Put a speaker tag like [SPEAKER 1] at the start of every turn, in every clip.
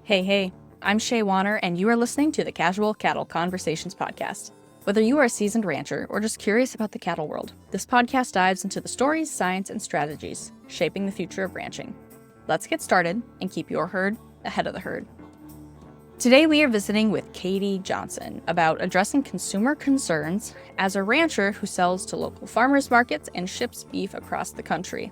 [SPEAKER 1] Hey, I'm Shaye Wanner, and you are listening to the Casual Cattle Conversations podcast. Whether you are a seasoned rancher or just curious about the cattle world, this podcast dives into the stories, science, and strategies shaping the future of ranching. Let's get started and keep your herd ahead of the herd. Today we are visiting with Katey Johnson about addressing consumer concerns as a rancher who sells to local farmers markets and ships beef across the country.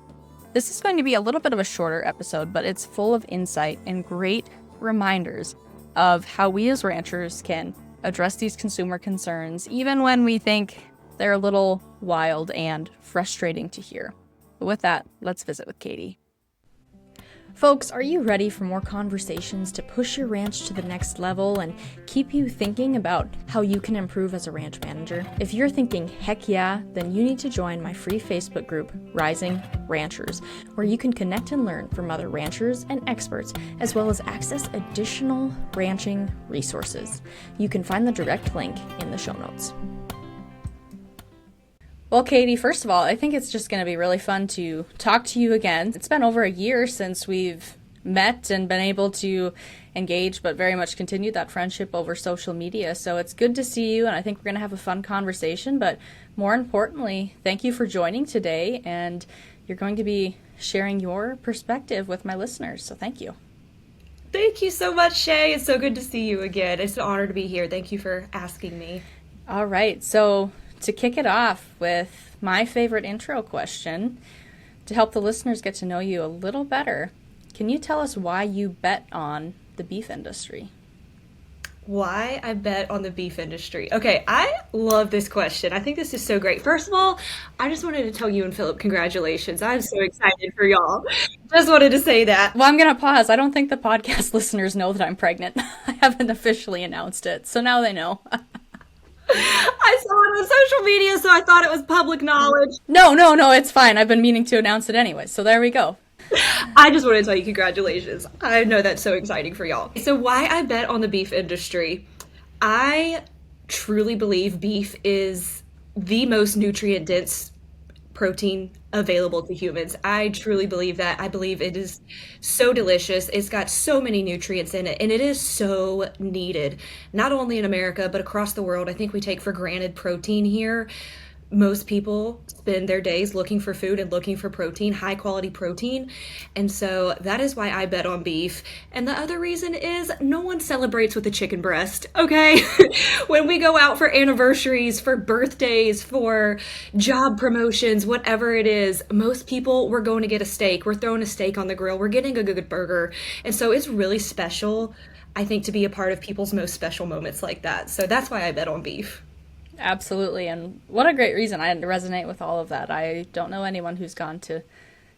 [SPEAKER 1] This is going to be a little bit of a shorter episode, but it's full of insight and great reminders of how we as ranchers can address these consumer concerns, even when we think they're a little wild and frustrating to hear. But with that, let's visit with Katey. Folks, are you ready for more conversations to push your ranch to the next level and keep you thinking about how you can improve as a ranch manager? If you're thinking, heck yeah, then you need to join my free Facebook group, Rising Ranchers, where you can connect and learn from other ranchers and experts, as well as access additional ranching resources. You can find the direct link in the show notes. Well, Katey, first of all, I think it's just going to be really fun to talk to you again. It's been over a year since we've met and been able to engage, but very much continued that friendship over social media. So it's good to see you, and I think we're going to have a fun conversation. But more importantly, thank you for joining today, and you're going to be sharing your perspective with my listeners. So thank you.
[SPEAKER 2] Thank you so much, Shaye. It's so good to see you again. It's an honor to be here. Thank you for asking me.
[SPEAKER 1] All right. So to kick it off with my favorite intro question, to help the listeners get to know you a little better, can you tell us why you bet on the beef industry?
[SPEAKER 2] Why I bet on the beef industry? Okay, I love this question. I think this is so great. First of all, I just wanted to tell you and Philip congratulations. I'm so excited for y'all. Just wanted to say that.
[SPEAKER 1] Well, I'm going to pause. I don't think the podcast listeners know that I'm pregnant. I haven't officially announced it, so now they know.
[SPEAKER 2] I saw it on social media, so I thought it was public knowledge.
[SPEAKER 1] No, it's fine. I've been meaning to announce it anyway, so there we go.
[SPEAKER 2] I just want to tell you congratulations. I know that's so exciting for y'all. So why I bet on the beef industry? I truly believe beef is the most nutrient-dense protein available to humans. I truly believe that. I believe it is so delicious. It's got so many nutrients in it, and it is so needed, not only in America, but across the world. I think we take for granted protein here. Most people spend their days looking for food and looking for protein, high quality protein. And so that is why I bet on beef. And the other reason is no one celebrates with a chicken breast, okay? When we go out for anniversaries, for birthdays, for job promotions, whatever it is, most people, we're going to get a steak. We're throwing a steak on the grill. We're getting a good burger. And so it's really special, I think, to be a part of people's most special moments like that. So that's why I bet on beef.
[SPEAKER 1] Absolutely, and what a great reason. I resonate with all of that. I don't know anyone who's gone to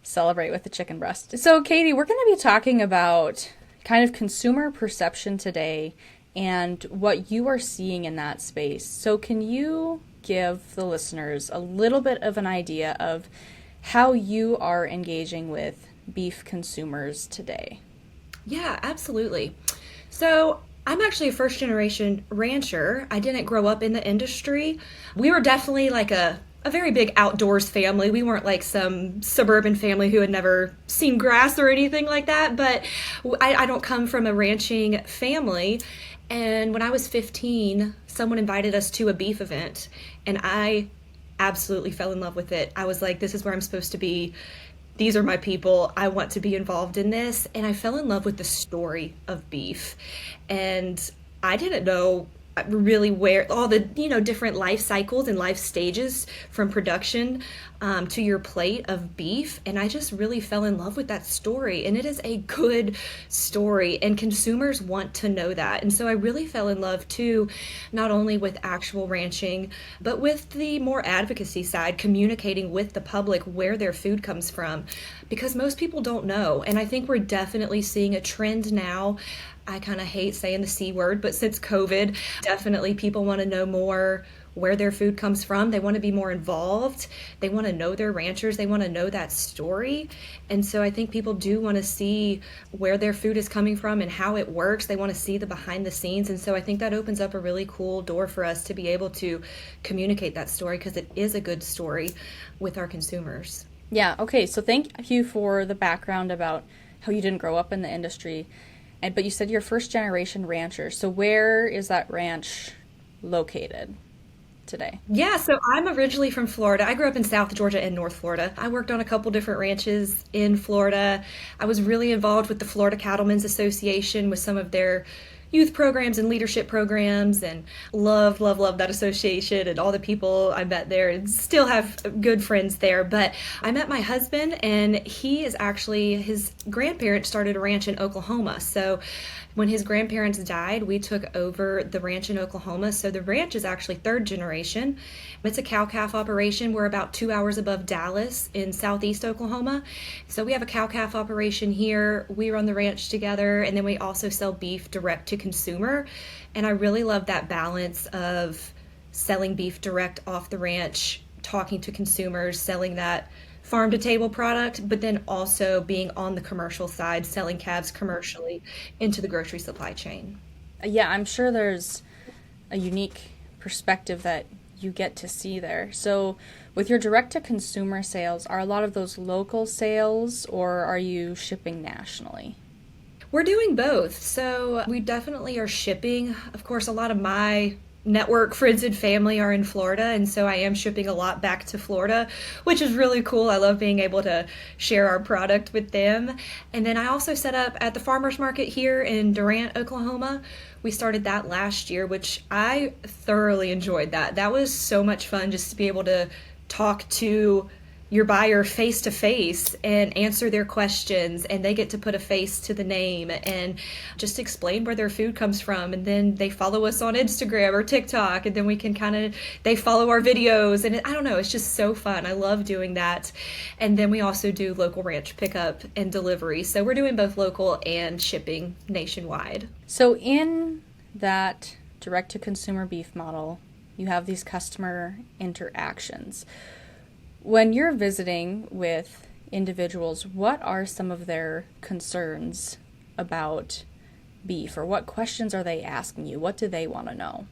[SPEAKER 1] celebrate with the chicken breast. So, Katey, we're going to be talking about kind of consumer perception today and what you are seeing in that space. So can you give the listeners a little bit of an idea of how you are engaging with beef consumers today?
[SPEAKER 2] Yeah, absolutely. So I'm actually a first generation rancher. I didn't grow up in the industry. We were definitely like a very big outdoors family. We weren't like some suburban family who had never seen grass or anything like that, but I don't come from a ranching family. And when I was 15, someone invited us to a beef event, and I absolutely fell in love with it. I was like, this is where I'm supposed to be. These are my people. I want to be involved in this. And I fell in love with the story of beef. And I didn't know really where all the, different life cycles and life stages from production to your plate of beef. And I just really fell in love with that story. And it is a good story. And consumers want to know that. And so I really fell in love too, not only with actual ranching, but with the more advocacy side, communicating with the public where their food comes from, because most people don't know. And I think we're definitely seeing a trend now. I kind of hate saying the C word, but since COVID, definitely people want to know more where their food comes from. They want to be more involved. They want to know their ranchers. They want to know that story. And so I think people do want to see where their food is coming from and how it works. They want to see the behind the scenes. And so I think that opens up a really cool door for us to be able to communicate that story, because it is a good story with our consumers.
[SPEAKER 1] Yeah, okay. So thank you for the background about how you didn't grow up in the industry. But you said you're first generation rancher. So where is that ranch located today?
[SPEAKER 2] Yeah, so I'm originally from Florida. I grew up in South Georgia and North Florida. I worked on a couple different ranches in Florida. I was really involved with the Florida Cattlemen's Association with some of their youth programs and leadership programs, and love that association and all the people I met there, and still have good friends there. But I met my husband, and his grandparents started a ranch in Oklahoma. So when his grandparents died, we took over the ranch in Oklahoma. So the ranch is actually third generation. It's a cow-calf operation. We're about 2 hours above Dallas in southeast Oklahoma. So we have a cow-calf operation here. We run the ranch together, and then we also sell beef direct to consumer. And I really love that balance of selling beef direct off the ranch, talking to consumers, selling that farm to table product, but then also being on the commercial side, selling calves commercially into the grocery supply chain.
[SPEAKER 1] Yeah, I'm sure there's a unique perspective that you get to see there. So with your direct to consumer sales, are a lot of those local sales, or are you shipping nationally?
[SPEAKER 2] We're doing both. So we definitely are shipping. Of course, a lot of my network friends and family are in Florida, and so I am shipping a lot back to Florida, which is really cool. I love being able to share our product with them. And then I also set up at the farmers market here in Durant, Oklahoma. We started that last year, which I thoroughly enjoyed. That was so much fun, just to be able to talk to your buyer face to face and answer their questions, and they get to put a face to the name and just explain where their food comes from. And then they follow us on Instagram or TikTok, and then we can they follow our videos, and I don't know, it's just so fun. I love doing that. And then we also do local ranch pickup and delivery. So we're doing both local and shipping nationwide.
[SPEAKER 1] So in that direct to consumer beef model, you have these customer interactions. When you're visiting with individuals, what are some of their concerns about beef, or what questions are they asking you? What do they want to know?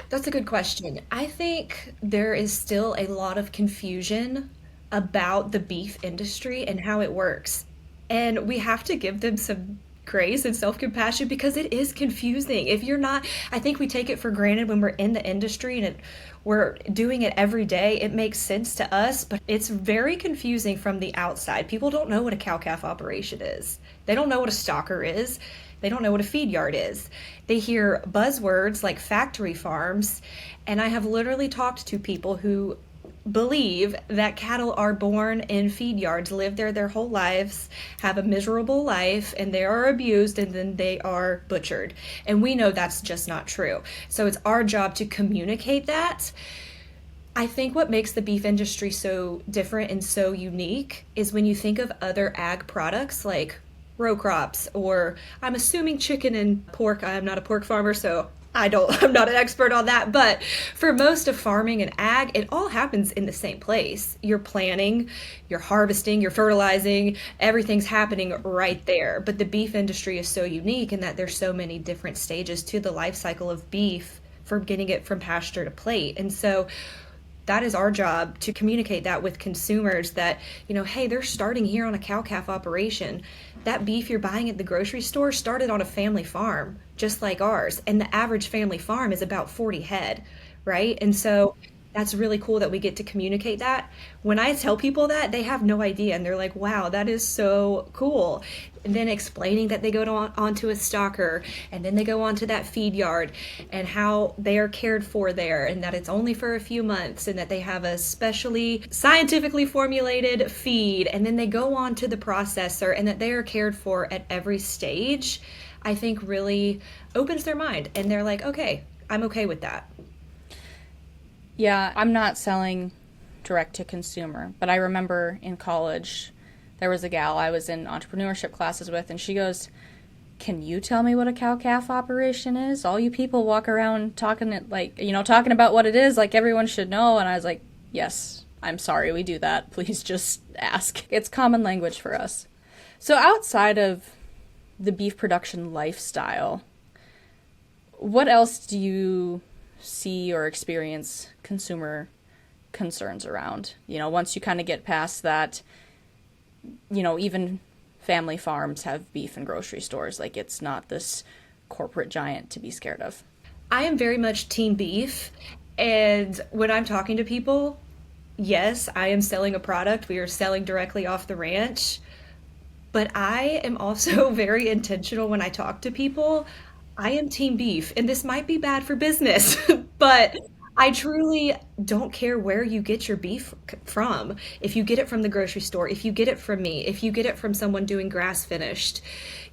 [SPEAKER 2] That's a good question. I think there is still a lot of confusion about the beef industry and how it works. And we have to give them some grace and self-compassion, because it is confusing. If you're not, I think we take it for granted when we're in the industry and we're doing it every day. It makes sense to us, but it's very confusing from the outside. People don't know what a cow-calf operation is. They don't know what a stocker is. They don't know what a feed yard is. They hear buzzwords like factory farms, and I have literally talked to people who believe that cattle are born in feed yards, live there their whole lives, have a miserable life, and they are abused, and then they are butchered. And we know that's just not true. So it's our job to communicate that. I think what makes the beef industry so different and so unique is when you think of other ag products like row crops, or I'm assuming chicken and pork. I'm not a pork farmer, so I'm not an expert on that, but for most of farming and ag, it all happens in the same place. You're planting, you're harvesting, you're fertilizing, everything's happening right there. But the beef industry is so unique in that there's so many different stages to the life cycle of beef, from getting it from pasture to plate. And so that is our job, to communicate that with consumers, that, hey, they're starting here on a cow-calf operation. That beef you're buying at the grocery store started on a family farm, just like ours. And the average family farm is about 40 head, right? And so that's really cool that we get to communicate that. When I tell people that, they have no idea, and they're like, wow, that is so cool. And then explaining that they go onto a stocker, and then they go onto that feed yard, and how they are cared for there, and that it's only for a few months, and that they have a specially scientifically formulated feed, and then they go on to the processor, and that they are cared for at every stage, I think really opens their mind. And they're like, okay, I'm okay with that.
[SPEAKER 1] Yeah, I'm not selling direct to consumer, but I remember in college, there was a gal I was in entrepreneurship classes with, and she goes, can you tell me what a cow-calf operation is? All you people walk around talking about what it is, like everyone should know. And I was like, yes, I'm sorry, we do that. Please just ask. It's common language for us. So outside of the beef production lifestyle, what else do you see or experience consumer concerns around? Once you kind of get past that, even family farms have beef in grocery stores. Like, it's not this corporate giant to be scared of.
[SPEAKER 2] I am very much team beef. And when I'm talking to people, yes, I am selling a product. We are selling directly off the ranch. But I am also very intentional when I talk to people. I am team beef, and this might be bad for business, but I truly don't care where you get your beef from. If you get it from the grocery store, if you get it from me, if you get it from someone doing grass finished,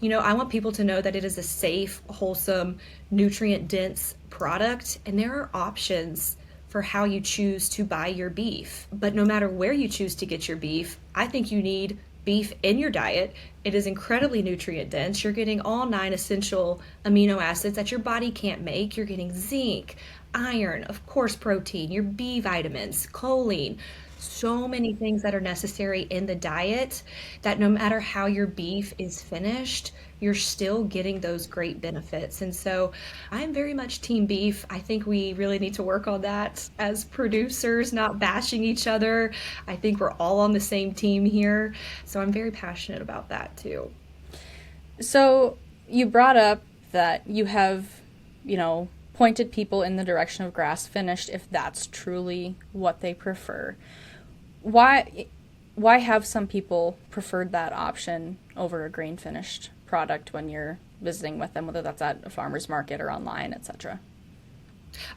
[SPEAKER 2] I want people to know that it is a safe, wholesome, nutrient dense product, and there are options for how you choose to buy your beef. But no matter where you choose to get your beef, I think you need beef in your diet. It is incredibly nutrient dense. You're getting all 9 essential amino acids that your body can't make. You're getting zinc, iron, of course, protein, your B vitamins, choline, so many things that are necessary in the diet that no matter how your beef is finished, you're still getting those great benefits. And so I'm very much team beef. I think we really need to work on that as producers, not bashing each other. I think we're all on the same team here. So I'm very passionate about that too.
[SPEAKER 1] So you brought up that you have, pointed people in the direction of grass finished if that's truly what they prefer. Why have some people preferred that option over a grain finished product when you're visiting with them, whether that's at a farmer's market or online, etc.?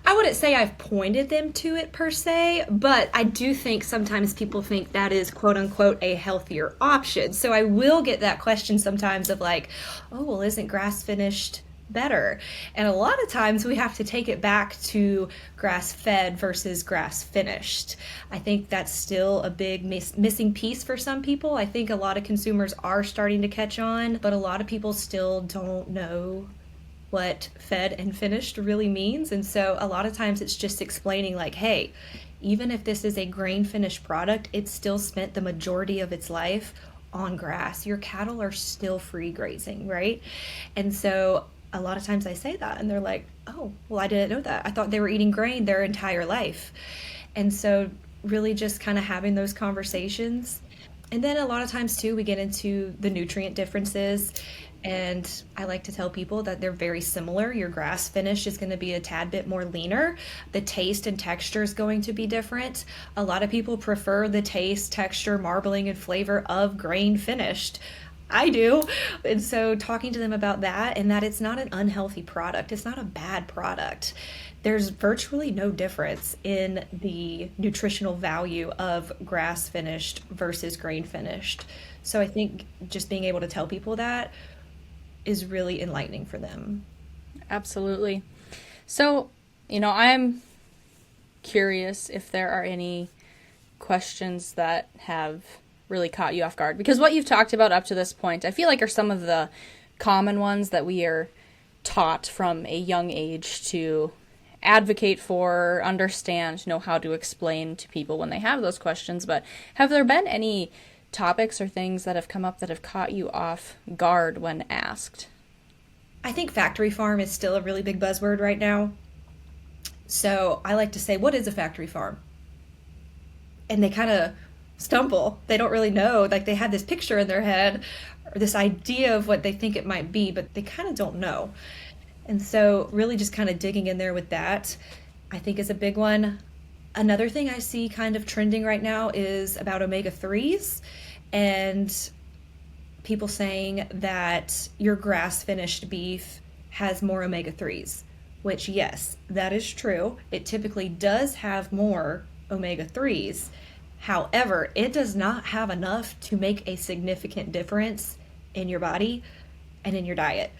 [SPEAKER 2] I wouldn't say I've pointed them to it per se, but I do think sometimes people think that is quote unquote a healthier option. So I will get that question sometimes of like, oh, well, isn't grass finished better? And a lot of times we have to take it back to grass fed versus grass finished. I think that's still a big missing piece for some people. I think a lot of consumers are starting to catch on, but a lot of people still don't know what fed and finished really means. And so a lot of times it's just explaining like, hey, even if this is a grain finished product, it's still spent the majority of its life on grass. Your cattle are still free grazing, right? And so a lot of times I say that and they're like, oh, well, I didn't know that. I thought they were eating grain their entire life. And so really just kind of having those conversations. And then a lot of times too, we get into the nutrient differences. And I like to tell people that they're very similar. Your grass finish is going to be a tad bit more leaner. The taste and texture is going to be different. A lot of people prefer the taste, texture, marbling, and flavor of grain finished. I do. And so talking to them about that and that it's not an unhealthy product. It's not a bad product. There's virtually no difference in the nutritional value of grass finished versus grain finished. So I think just being able to tell people that is really enlightening for them.
[SPEAKER 1] Absolutely. So, I'm curious if there are any questions that have really caught you off guard, because what you've talked about up to this point, I feel like are some of the common ones that we are taught from a young age to advocate for, understand, know how to explain to people when they have those questions. But have there been any topics or things that have come up that have caught you off guard when asked?
[SPEAKER 2] I think factory farm is still a really big buzzword right now. So I like to say, what is a factory farm? And they kind of stumble. They don't really know. Like they have this picture in their head or this idea of what they think it might be, but they kind of don't know. And so really just kind of digging in there with that, I think is a big one. Another thing I see kind of trending right now is about omega-3s and people saying that your grass finished beef has more omega-3s, which yes, that is true. It typically does have more omega-3s. However, it does not have enough to make a significant difference in your body and in your diet.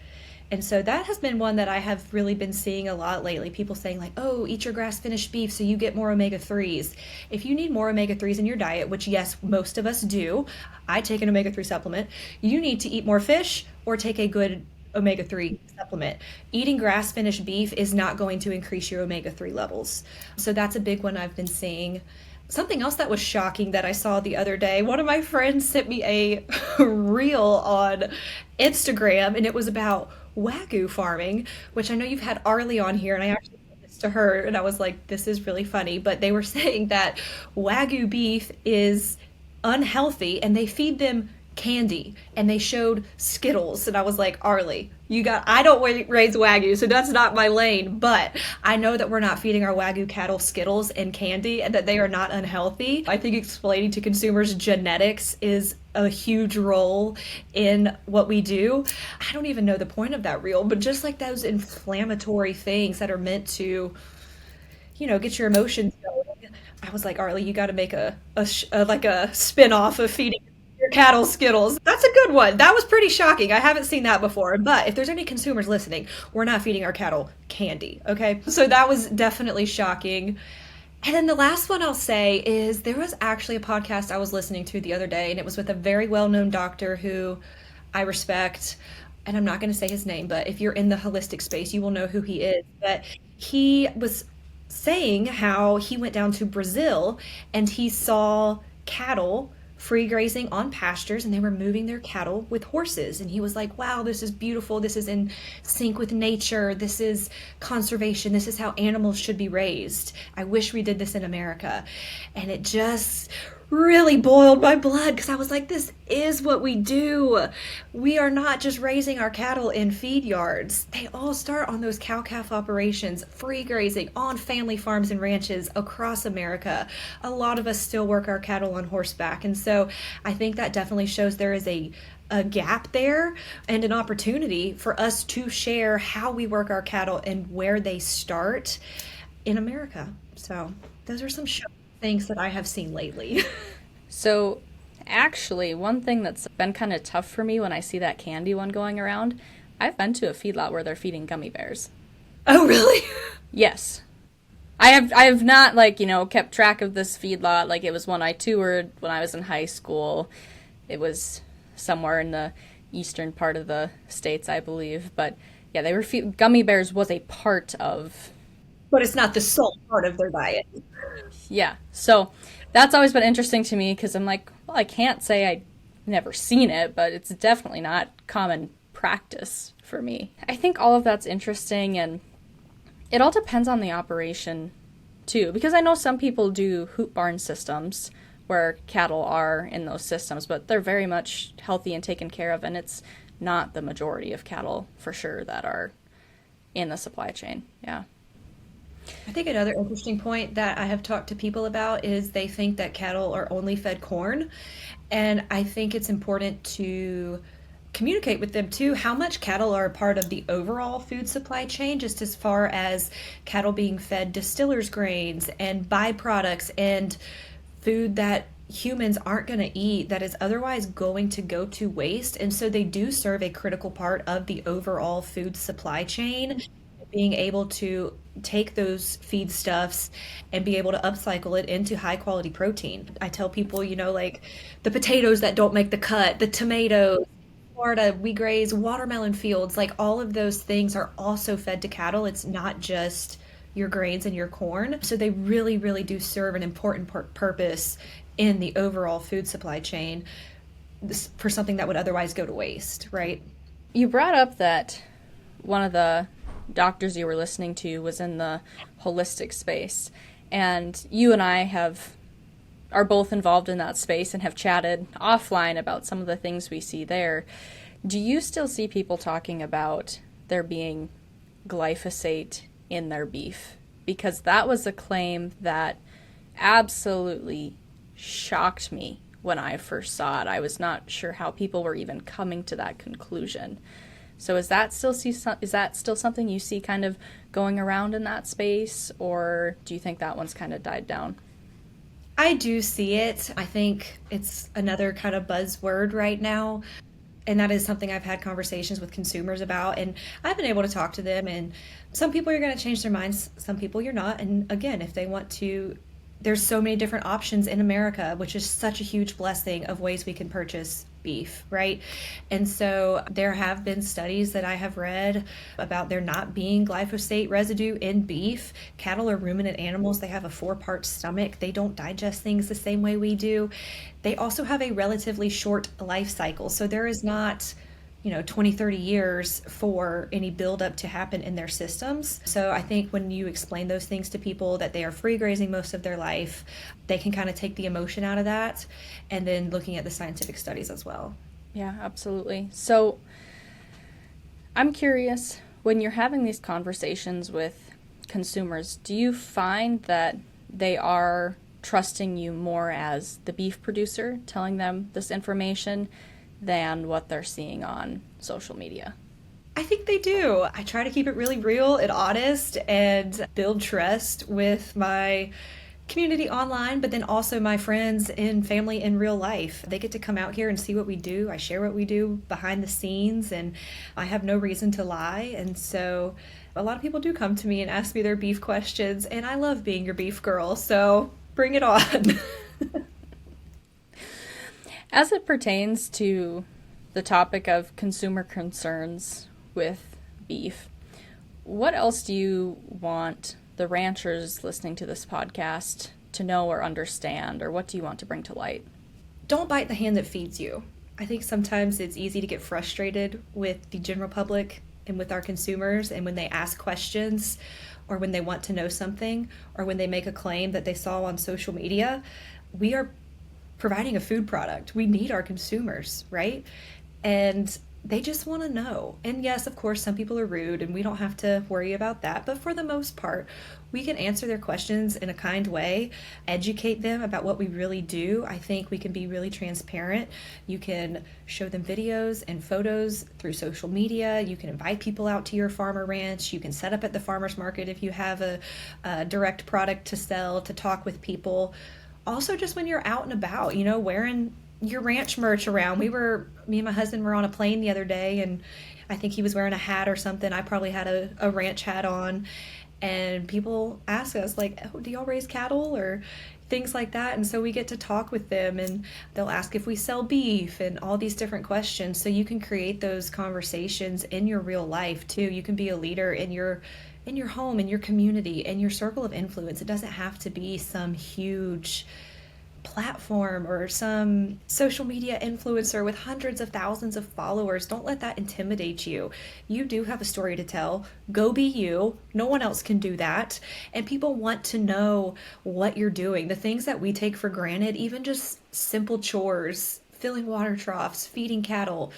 [SPEAKER 2] And so that has been one that I have really been seeing a lot lately. People saying like, oh, eat your grass finished beef so you get more omega-3s. If you need more omega-3s in your diet, which yes, most of us do, I take an omega-3 supplement, you need to eat more fish or take a good omega-3 supplement. Eating grass finished beef is not going to increase your omega-3 levels. So that's a big one I've been seeing. Something else that was shocking that I saw the other day, one of my friends sent me a reel on Instagram and it was about Wagyu farming, which I know you've had Arlie on here and I actually sent this to her and I was like, this is really funny. But they were saying that Wagyu beef is unhealthy and they feed them candy, and they showed Skittles, and I was like, Arlie, I don't raise Wagyu, so that's not my lane, but I know that we're not feeding our Wagyu cattle Skittles and candy and that they are not unhealthy. I think explaining to consumers genetics is a huge role in what we do. I don't even know the point of that reel, but just like those inflammatory things that are meant to, get your emotions going. I was like, Arlie, you got to make like a spin-off of feeding your cattle Skittles. That's a good one. That was pretty shocking. I haven't seen that before. But if there's any consumers listening, we're not feeding our cattle candy, okay? So that was definitely shocking. And then the last one I'll say is there was actually a podcast I was listening to the other day, and it was with a very well-known doctor who I respect. And I'm not going to say his name, but if you're in the holistic space, you will know who he is. But he was saying how he went down to Brazil and he saw cattle free grazing on pastures, and they were moving their cattle with horses. And he was like, wow, this is beautiful. This is in sync with nature. This is conservation. This is how animals should be raised. I wish we did this in America. And it just really boiled my blood because I was like, this is what we do. We are not just raising our cattle in feed yards. They all start on those cow-calf operations, free grazing on family farms and ranches across America. A lot of us still work our cattle on horseback. And so I think that definitely shows there is a gap there and an opportunity for us to share how we work our cattle and where they start in America. So those are some things that I have seen lately.
[SPEAKER 1] So actually, one thing that's been kind of tough for me when I see that candy one going around, I've been to a feedlot where they're feeding gummy bears.
[SPEAKER 2] Oh, really?
[SPEAKER 1] Yes. I have not, kept track of this feedlot. Like, it was one I toured when I was in high school. It was somewhere in the eastern part of the States, I believe. But, yeah, they were gummy bears was a part of...
[SPEAKER 2] But it's not the sole part of their diet.
[SPEAKER 1] Yeah, so that's always been interesting to me because I'm like, well, I can't say I've never seen it, but it's definitely not common practice for me. I think all of that's interesting, and it all depends on the operation too, because I know some people do hoop barn systems where cattle are in those systems, but they're very much healthy and taken care of, and it's not the majority of cattle for sure that are in the supply chain. Yeah.
[SPEAKER 2] I think another interesting point that I have talked to people about is they think that cattle are only fed corn. And I think it's important to communicate with them too how much cattle are a part of the overall food supply chain, just as far as cattle being fed distillers grains and byproducts and food that humans aren't going to eat that is otherwise going to go to waste. And so they do serve a critical part of the overall food supply chain. Being able to take those feedstuffs and be able to upcycle it into high quality protein. I tell people, like the potatoes that don't make the cut, the tomatoes, Florida, we graze watermelon fields, like all of those things are also fed to cattle. It's not just your grains and your corn. So they really, really do serve an important purpose in the overall food supply chain for something that would otherwise go to waste, right?
[SPEAKER 1] You brought up that one of the doctors you were listening to was in the holistic space, and you and I are both involved in that space and have chatted offline about some of the things we see there. Do you still see people talking about there being glyphosate in their beef? Because that was a claim that absolutely shocked me when I first saw it. I was not sure how people were even coming to that conclusion. So is that still something you see kind of going around in that space, or do you think that one's kind of died down?
[SPEAKER 2] I do see it. I think it's another kind of buzzword right now, and that is something I've had conversations with consumers about, and I've been able to talk to them, and some people you're going to change their minds, some people you're not. And again, if they want to, there's so many different options in America, which is such a huge blessing of ways we can purchase beef, right? And so there have been studies that I have read about there not being glyphosate residue in beef. Cattle are ruminant animals. They have a 4-part stomach. They don't digest things the same way we do. They also have a relatively short life cycle. So there is not, 20, 30 years for any buildup to happen in their systems. So I think when you explain those things to people, that they are free grazing most of their life, they can kind of take the emotion out of that, and then looking at the scientific studies as well.
[SPEAKER 1] Yeah, absolutely. So I'm curious, when you're having these conversations with consumers, do you find that they are trusting you more as the beef producer telling them this information than what they're seeing on social media?
[SPEAKER 2] I think they do. I try to keep it really real and honest and build trust with my community online, but then also my friends and family in real life. They get to come out here and see what we do. I share what we do behind the scenes, and I have no reason to lie. And so a lot of people do come to me and ask me their beef questions, and I love being your beef girl, so bring it on.
[SPEAKER 1] As it pertains to the topic of consumer concerns with beef, what else do you want the ranchers listening to this podcast to know or understand, or what do you want to bring to light?
[SPEAKER 2] Don't bite the hand that feeds you. I think sometimes it's easy to get frustrated with the general public and with our consumers, and when they ask questions or when they want to know something or when they make a claim that they saw on social media. We are providing a food product. We need our consumers, right? And they just want to know. And yes, of course, some people are rude and we don't have to worry about that. But for the most part, we can answer their questions in a kind way, educate them about what we really do. I think we can be really transparent. You can show them videos and photos through social media. You can invite people out to your farm or ranch. You can set up at the farmer's market if you have a direct product to sell, to talk with people. Also, just when you're out and about, wearing your ranch merch around. Me and my husband were on a plane the other day, and I think he was wearing a hat or something. I probably had a ranch hat on, and people ask us like, oh, do y'all raise cattle or things like that? And so we get to talk with them, and they'll ask if we sell beef and all these different questions. So you can create those conversations in your real life too. You can be a leader in your home, in your community, in your circle of influence. It doesn't have to be some huge platform or some social media influencer with hundreds of thousands of followers. Don't let that intimidate you. You do have a story to tell. Go be you. No one else can do that. And people want to know what you're doing. The things that we take for granted, even just simple chores, filling water troughs, feeding cattle,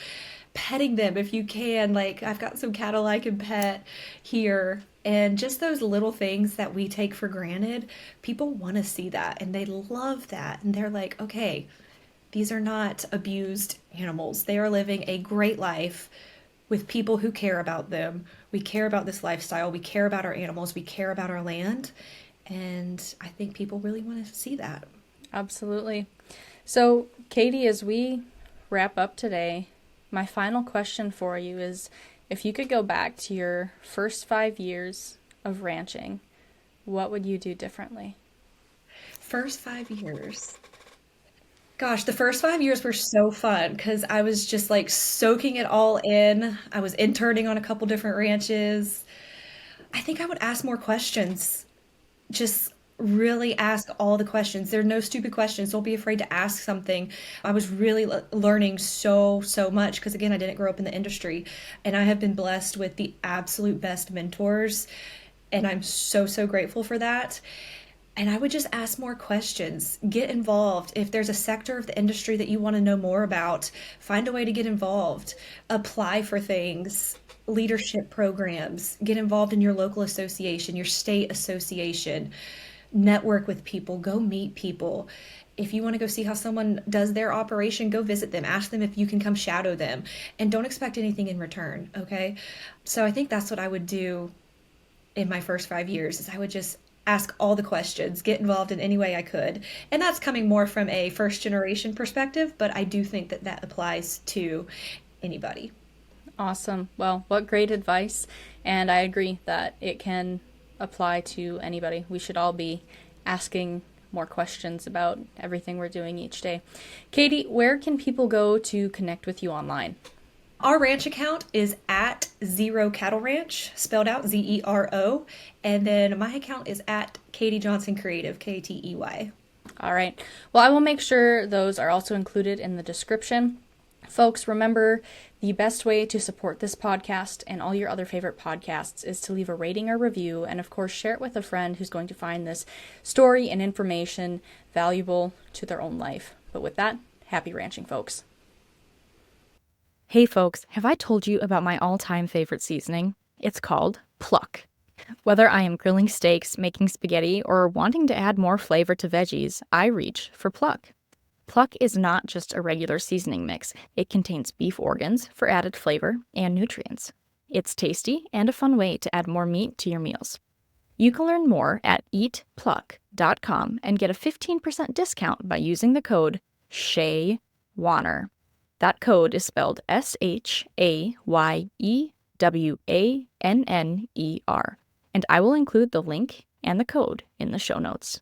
[SPEAKER 2] petting them if you can. Like, I've got some cattle I can pet here. And just those little things that we take for granted, people want to see that and they love that. And they're like, okay, these are not abused animals. They are living a great life with people who care about them. We care about this lifestyle. We care about our animals. We care about our land. And I think people really want to see that.
[SPEAKER 1] Absolutely. So, Katey, as we wrap up today, my final question for you is, if you could go back to your first 5 years of ranching, what would you do differently?
[SPEAKER 2] First 5 years. Gosh, the first 5 years were so fun because I was just like soaking it all in. I was interning on a couple different ranches. I think I would ask more questions. Just really ask all the questions. There are no stupid questions. Don't be afraid to ask something. I was really learning so much because, again, I didn't grow up in the industry, and I have been blessed with the absolute best mentors, and I'm so grateful for that. And I would just ask more questions, get involved. If there's a sector of the industry that you want to know more about, find a way to get involved, apply for things, leadership programs, get involved in your local association, your state association, network with people, go meet people. If you want to go see how someone does their operation, go visit them, ask them if you can come shadow them, and don't expect anything in return, okay? So I think that's what I would do in my first 5 years, is I would just ask all the questions, get involved in any way I could. And that's coming more from a first generation perspective, but I do think that that applies to anybody.
[SPEAKER 1] Awesome. Well, what great advice. And I agree that it can apply to anybody. We should all be asking more questions about everything we're doing each day. Katey, where can people go to connect with you online?
[SPEAKER 2] Our ranch account is at Zero Cattle Ranch, spelled out Zero. And then my account is at Katey Johnson Creative, Ktey.
[SPEAKER 1] All right. Well, I will make sure those are also included in the description. Folks, remember, the best way to support this podcast and all your other favorite podcasts is to leave a rating or review, and of course share it with a friend who's going to find this story and information valuable to their own life. But with that, happy ranching, folks. Hey folks, have I told you about my all-time favorite seasoning? It's called Pluck. Whether I am grilling steaks, making spaghetti, or wanting to add more flavor to veggies, I reach for Pluck. Pluck is not just a regular seasoning mix. It contains beef organs for added flavor and nutrients. It's tasty and a fun way to add more meat to your meals. You can learn more at eatpluck.com and get a 15% discount by using the code Shaye Wanner. That code is spelled SHAYEWANNER, and I will include the link and the code in the show notes.